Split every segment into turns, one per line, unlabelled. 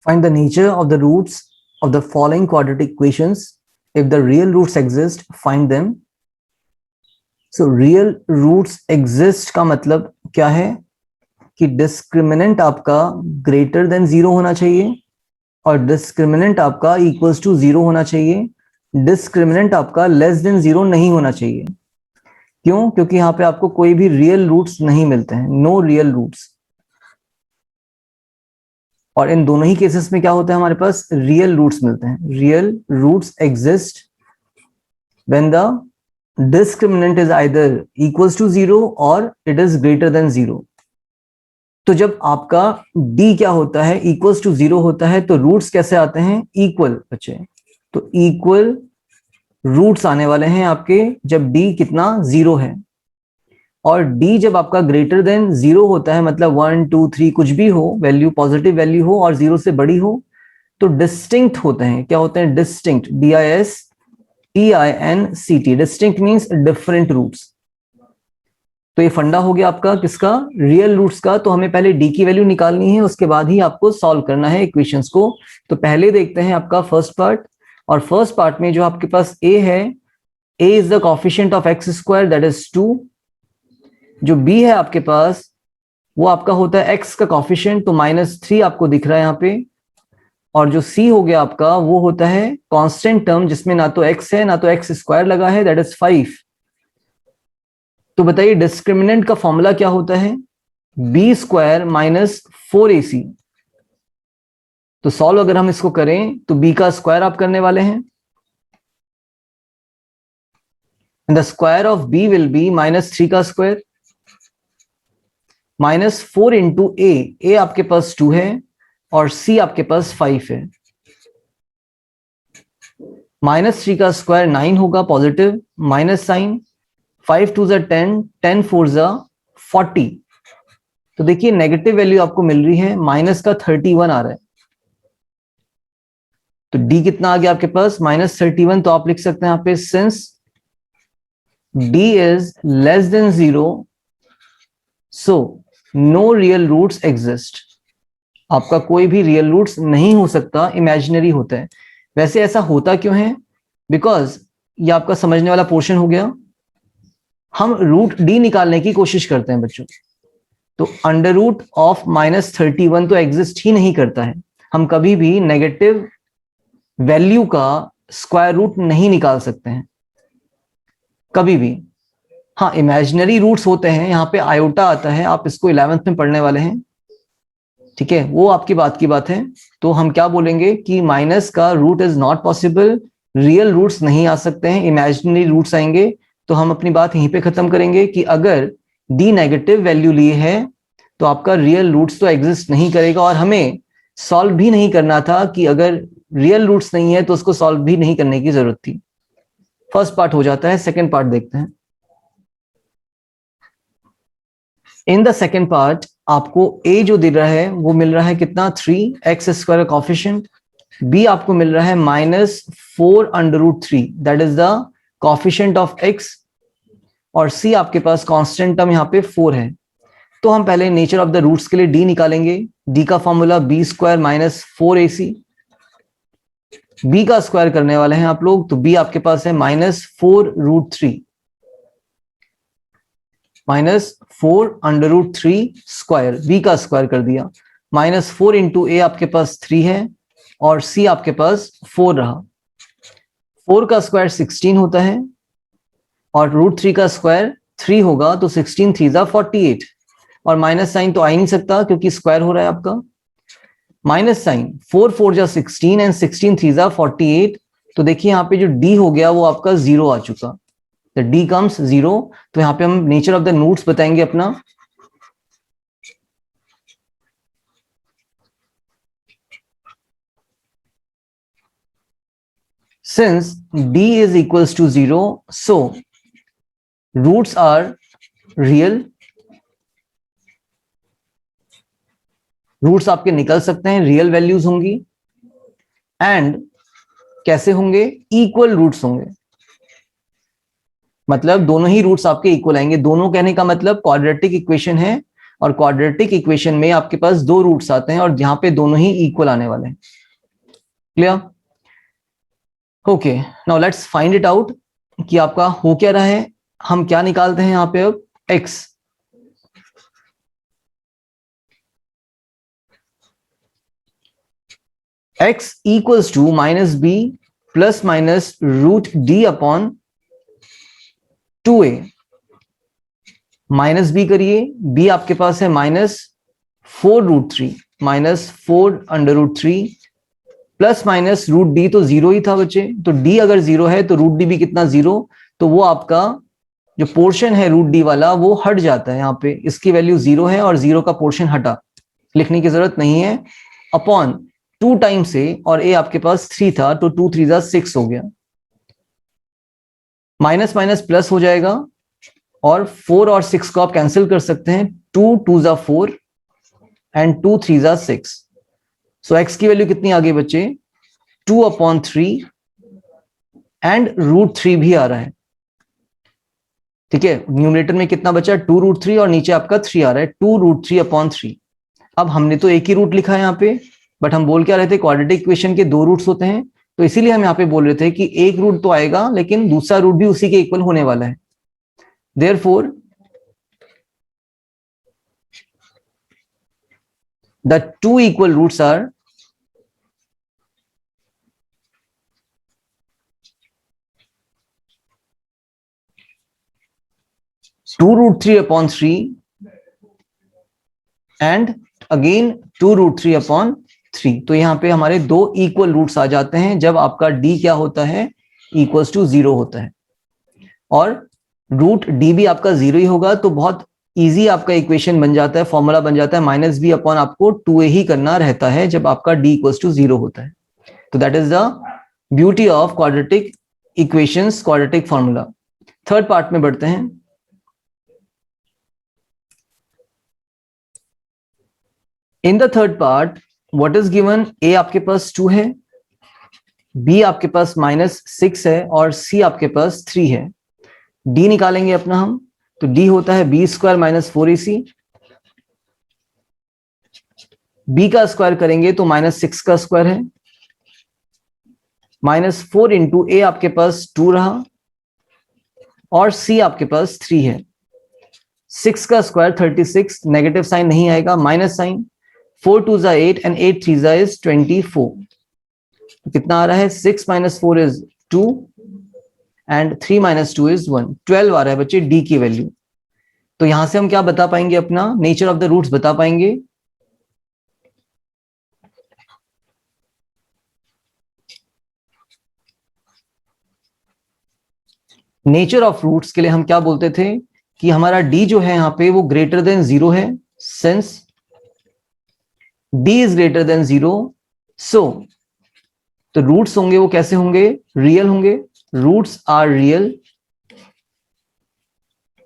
Find the nature of the roots of the following quadratic equations. If the real roots exist, find them. So real roots exist का मतलब क्या है कि discriminant आपका greater than 0 होना चाहिए और डिस्क्रिमिनेंट आपका इक्वल्स टू 0 होना चाहिए। डिस्क्रिमिनेंट आपका लेस देन 0 नहीं होना चाहिए। क्यों? क्योंकि यहाँ पे आपको कोई भी रियल रूट्स नहीं मिलते हैं, नो रियल रूट्स। और इन दोनों ही केसेस में क्या होता है, हमारे पास रियल रूट्स मिलते हैं। Real roots exist when the discriminant is either equals to 0 और इट इज ग्रेटर देन 0। तो जब आपका d क्या होता है, इक्वल्स टू 0 होता है, तो रूट्स कैसे आते हैं? इक्वल बच्चे। तो इक्वल रूट्स आने वाले हैं आपके जब d कितना 0 है। और d जब आपका ग्रेटर देन 0 होता है, मतलब 1 2 3 कुछ भी हो, वैल्यू पॉजिटिव वैल्यू हो और 0 से बड़ी हो, तो डिस्टिंक्ट होते हैं। क्या होते हैं? Distinct, DISTINCT। Distinct means different roots. तो ये फंडा हो गया आपका किसका? रियल रूट्स का। तो हमें पहले d की वैल्यू निकालनी है, उसके बाद ही आपको सॉल्व करना है इक्वेशंस को। तो पहले देखते हैं आपका फर्स्ट पार्ट। और फर्स्ट पार्ट में जो आपके पास a है, a is the coefficient of x square that is 2। जो b है आपके पास वो आपका होता है x का कोएफिशिएंट, तो -3 आपको दिख रहा है यहाँ पे। और जो c हो गया आपका वो होता है कांस्टेंट टर्म, जिसमें ना तो x है ना तो x स्क्वायर लगा है, दैट इज 5। तो बताइए डिस्क्रिमिनेंट का फॉर्मूला क्या होता है? b square minus 4ac। तो सॉल्व अगर हम इसको करें तो b का स्क्वायर आप करने वाले हैं, and the square of b will be -3 का स्क्वायर -4 इंटू a आपके पास 2 है और c आपके पास 5 है। -3 का स्क्वायर 9 होगा पॉजिटिव, माइनस साइन, 5 2 जा 10, 10 4 जा 40। तो देखिए नेगेटिव वैल्यू आपको मिल रही है, माइनस का 31 आ रहा है। तो d कितना आ गया आपके पास? -31। तो आप लिख सकते हैं यहाँ पे, since d is less than 0 so no real roots exist. आपका कोई भी रियल रूट्स नहीं हो सकता, इमेजिनरी होता है। वैसे ऐसा होता क्यों है? बिकॉज ये आपका समझने वाला पोर्शन हो गया। हम रूट d निकालने की कोशिश करते हैं बच्चों, तो अंडर रूट ऑफ -31 तो एग्जिस्ट ही नहीं करता है। हम कभी भी नेगेटिव वैल्यू का स्क्वायर रूट नहीं निकाल सकते हैं कभी भी। हाँ, इमेजिनरी रूट्स होते हैं, यहाँ पे आयोटा आता है, आप इसको 11th में पढ़ने वाले हैं, ठीक है, वो आपकी बात की बात है। तो हम क्या बोलेंगे कि माइनस का root is not possible, real roots नहीं आ सकते हैं, इमेजिनरी रूट्स आएंगे। तो हम अपनी बात यहीं पे खत्म करेंगे कि अगर d नेगेटिव वैल्यू लिए है तो आपका रियल रूट्स तो एग्जिस्ट नहीं करेगा, और हमें सॉल्व भी नहीं करना था कि अगर रियल रूट्स नहीं है तो उसको सॉल्व भी नहीं करने की जरूरत थी। फर्स्ट पार्ट हो जाता है, सेकेंड पार्ट देखते हैं। इन द सेकेंड पार्ट आपको a जो दे रहा है वो मिल रहा है कितना? 3x square coefficient. b आपको मिल रहा है -4√3, that is the coefficient of x। और c आपके पास कांस्टेंट टर्म यहाँ पे 4 है। तो हम पहले नेचर ऑफ द रूट्स के लिए d निकालेंगे। d का formula b square minus 4ac। b का स्क्वायर करने वाले हैं आप लोग, तो b आपके पास है -4√3, -4√3 स्क्वायर, b का स्क्वायर कर दिया। -4 इंटू a आपके पास 3 है और c आपके पास 4 रहा। 4 का स्क्वायर 16 होता है और √3 का स्क्वायर 3 होगा, तो 16 3 जा 48। और माइनस साइन तो आ ही नहीं सकता क्योंकि स्क्वायर हो रहा है आपका। माइनस साइन, 4 4 जा 16 एंड 16 3 जा 48। तो देखिए यहाँ पे जो d हो गया वो आपका 0 आ चुका, तो d कम्स 0। तो यहाँ पे हम नेचर ऑफ द रूट्स बताएंगे अपना। Since d is equals to 0 so roots are real. Roots आपके निकल सकते हैं, रियल वैल्यूज होंगी, एंड कैसे होंगे? इक्वल रूट्स होंगे, मतलब दोनों ही रूट्स आपके इक्वल आएंगे। दोनों कहने का मतलब क्वाड्रेटिक इक्वेशन है और क्वाड्रेटिक इक्वेशन में आपके पास दो रूट्स आते हैं और यहाँ पे दोनों ही इक्वल आने वाले हैं। Clear? Okay, now let's find it out कि आपका हो क्या रहा है। हम क्या निकालते हैं यहाँ पे अब? x। x equals to minus B plus minus root D upon 2a। Minus B करिए, b आपके पास है -4√3, -4√3 प्लस माइनस रूट डी तो जीरो ही था बच्चे, तो d अगर जीरो है तो रूट डी भी कितना? जीरो। तो वो आपका जो पोर्शन है रूट डी वाला वो हट जाता है, यहाँ पे इसकी वैल्यू जीरो है और जीरो का पोर्शन हटा, लिखने की जरूरत नहीं है। अपॉन 2 टाइम्स a, और a आपके पास 3 था तो 2 3 6 हो गया। माइनस माइनस प्लस हो जाएगा और 4 और 6 को आप कैंसिल कर सकते हैं। 2 2 4 एंड 2 3 6। सो x की वैल्यू कितनी आ गई बच्चे? 2/3 एंड √3 भी आ रहा है। ठीक है, न्यूमरेटर में कितना बचा? 2√3 और नीचे आपका 3 आ रहा है, 2√3/3। अब हमने तो एक ही रूट लिखा है यहाँ पे, बट हम बोल क्या रहे थे? क्वाड्रेटिक इक्वेशन के दो रूट्स होते हैं, तो इसीलिए हम यहाँ पे बोल रहे थे कि एक रूट तो आएगा लेकिन दूसरा रूट भी उसी के इक्वल होने वाला है। Therefore, the two equal roots are (2√3/3) and again 2√3/3। तो यहां पे हमारे दो इक्वल रूट्स आ जाते हैं जब आपका d क्या होता है? इक्वल्स टू 0 होता है। और रूट डी भी आपका 0 ही होगा, तो बहुत इजी आपका इक्वेशन बन जाता है, फॉर्मूला बन जाता है। -b अपॉन आपको 2a ही करना रहता है जब आपका d इक्वल्स टू 0 होता है। तो that is the beauty of quadratic equations, quadratic formula. Third part में बढ़ते हैं। In the third part what is given? a आपके पास 2 है, b आपके पास -6 है और c आपके पास 3 है। d निकालेंगे अपना हम, तो d होता है b² - 4ac। b का स्क्वायर करेंगे तो -6 का स्क्वायर है, -4 इंटू a आपके पास 2 रहा और c आपके पास 3 है। 6 का स्क्वायर 36, नेगेटिव साइन नहीं आएगा, माइनस साइन। 4 2 8 and 8 3 is 24। तो कितना आ रहा है? 6 - 4 इज 2 एंड 3 - 2 इज 1। 12 आ रहा है बच्चे d की वैल्यू। तो यहां से हम क्या बता पाएंगे? अपना नेचर ऑफ द रूट्स बता पाएंगे। नेचर ऑफ रूट्स के लिए हम क्या बोलते थे कि हमारा d जो है यहां पे वो ग्रेटर देन 0 है, since d is greater than 0, सो तो रूट्स होंगे वो कैसे होंगे? रियल होंगे। रूट्स आर रियल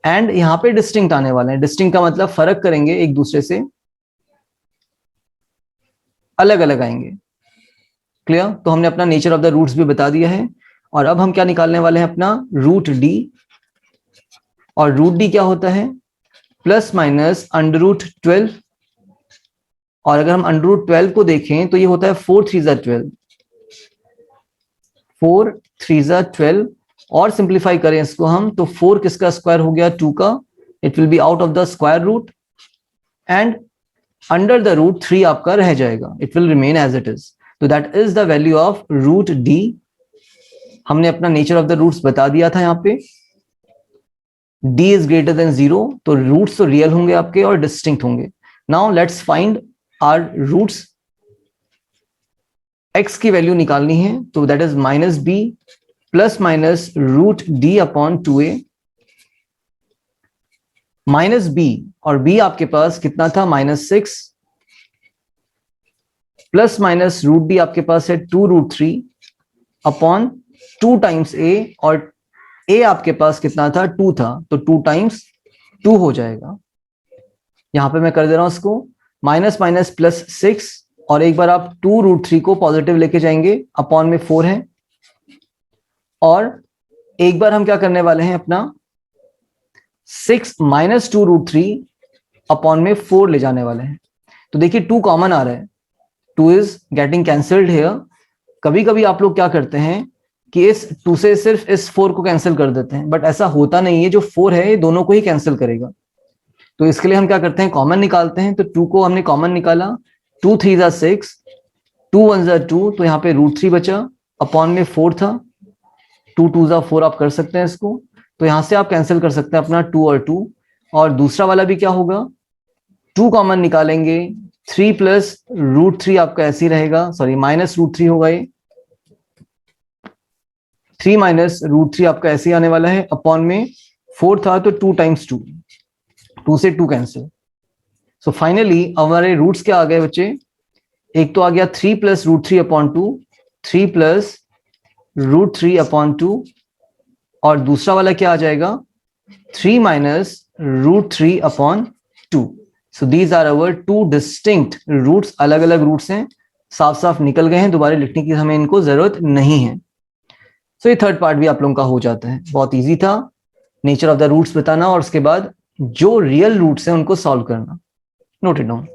एंड यहां पे डिस्टिंक्ट आने वाले हैं। डिस्टिंक्ट का मतलब फर्क करेंगे, एक दूसरे से अलग अलग आएंगे। क्लियर? तो हमने अपना नेचर ऑफ द रूट्स भी बता दिया है। और अब हम क्या निकालने वाले हैं? अपना रूट डी। और रूट डी क्या होता है? Plus minus √12। और अगर हम √12 को देखें तो ये होता है 4 3 12, 4 3 12। और सिंप्लीफाई करें इसको हम तो 4 किसका स्क्वायर हो गया? 2 का। It will be out of the square root and under the root 3 आपका रह जाएगा, it will remain as it is. तो that is the value of root D. हमने अपना नेचर ऑफ द रूट्स बता दिया था यहाँ पे। d इज ग्रेटर देन 0, तो रूट्स तो रियल होंगे आपके और डिस्टिंक्ट होंगे। Now let's find our roots. x की वैल्यू निकालनी है, तो that is -b plus minus root D upon 2a। -b और b आपके पास कितना था? -6 प्लस माइनस रूट डी आपके पास है 2√3 अपॉन 2 टाइम्स a, और a आपके पास कितना था? 2 था, तो 2 टाइम्स 2 हो जाएगा। यहां पे मैं कर दे रहा हूं इसको माइनस माइनस प्लस 6, और एक बार आप 2√3 को पॉजिटिव लेके जाएंगे, अपॉन में 4 है। और एक बार हम क्या करने वाले हैं? अपना 6 - 2√3 अपॉन में 4 ले जाने वाले हैं। तो देखिए 2 कॉमन आ रहा है, 2 इज गेटिंग कैंसल्ड हियर। कभी कभी आप लोग क्या करते हैं कि इस 2 से सिर्फ इस 4 को कैंसिल कर देते हैं, बट ऐसा होता नहीं है, जो 4 है ये दोनों को ही कैंसिल करेगा। तो इसके लिए हम क्या करते हैं, कॉमन निकालते हैं। तो 2 को हमने कॉमन निकाला, 2 3 जा 6, 2 1 जा 2, तो यहाँ पे √3 बचा, अपॉन में 4 था, 2 2 जा 4 आप कर सकते हैं इसको। तो यहां से आप कैंसिल कर सकते हैं अपना 2 और 2। और दूसरा वाला भी क्या होगा, 2 कॉमन निकालेंगे, 3 प्लस √3 आपका ऐसे ही रहेगा, सॉरी माइनस √3 होगा ये, 3 माइनस √3 आपका ऐसे ही आने वाला है, अपॉन में 4 था तो 2 टाइम्स 2, 2 से 2 कैंसिल। सो फाइनली हमारे रूट्स क्या आ गए बच्चे, एक तो आ गया 3 प्लस √3 अपॉन 2, 3 प्लस √3 अपॉन 2, और दूसरा वाला क्या आ जाएगा, 3 minus √3 upon 2। So these are our 2 distinct roots, अलग अलग रूट्स हैं, साफ साफ निकल गए हैं, दोबारा लिखने की हमें इनको जरूरत नहीं है। सो ये थर्ड पार्ट भी आप लोगों का हो जाता है, बहुत इजी था, नेचर ऑफ द रूट्स बताना और उसके बाद जो रियल रूट्स हैं उनको सॉल्व करना। Note it down.